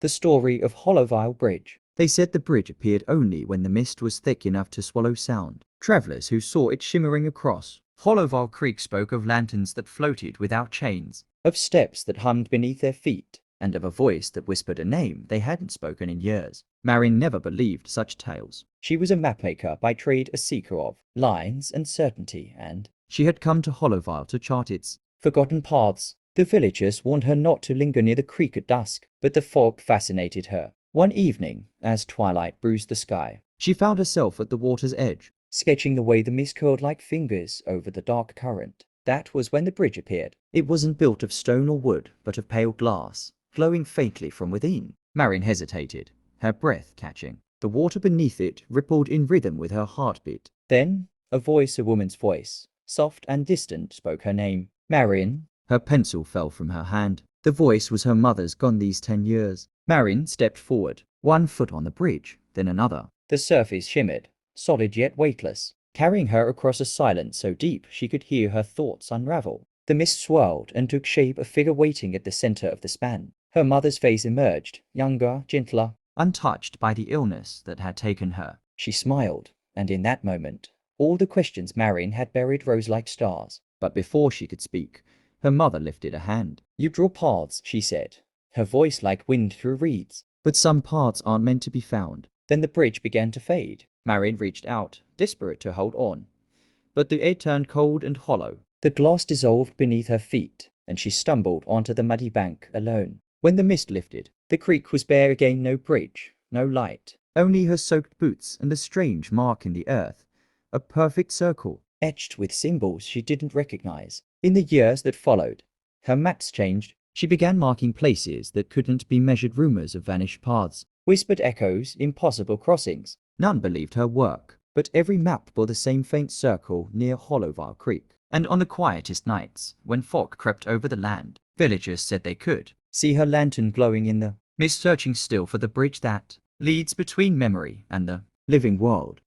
The story of Hollowville Bridge. They said the bridge appeared only when the mist was thick enough to swallow sound. Travelers who saw it shimmering across Hollowville Creek spoke of lanterns that floated without chains, Of steps that hummed beneath their feet, and of a voice that whispered a name they hadn't spoken in years. Marion never believed such tales. She was a mapmaker by trade, a seeker of lines and certainty, and She had come to Hollowville to chart its forgotten paths. The villagers warned her not to linger near the creek at dusk, but the fog fascinated her. One evening, as twilight bruised the sky, She found herself at the water's edge. sketching the way the mist curled like fingers over the dark current. That was when the bridge appeared. It wasn't built of stone or wood, but of pale glass, glowing faintly from within. Marion hesitated, her breath catching. The water beneath it rippled in rhythm with her heartbeat. Then, a woman's voice, soft and distant, spoke her name. Marion. Her pencil fell from her hand. The voice was her mother's, gone these 10 years. Marion stepped forward. One foot on the bridge, then another. The surface shimmered, solid yet weightless, carrying her across a silence so deep she could hear her thoughts unravel. The mist swirled and took shape, a figure waiting at the center of the span. Her mother's face emerged, younger, gentler, Untouched by the illness that had taken her. She smiled, and in that moment, all the questions Marion had buried rose like stars. But before she could speak, her mother lifted a hand. You draw paths, she said, her voice like wind through reeds. But some parts aren't meant to be found. Then the bridge began to fade. Marion reached out, desperate to hold on. But the air turned cold and hollow. The glass dissolved beneath her feet, and she stumbled onto the muddy bank alone. When the mist lifted, the creek was bare again, no bridge, no light. Only her soaked boots and a strange mark in the earth. A perfect circle. Etched with symbols she didn't recognize. In the years that followed, her maps changed. She began marking places that couldn't be measured, rumors of vanished paths. Whispered echoes, impossible crossings. None believed her work, but every map bore the same faint circle near Hollowville Creek. And on the quietest nights, when fog crept over the land, villagers said they could see her lantern glowing in the mist, searching still for the bridge that leads between memory and the living world.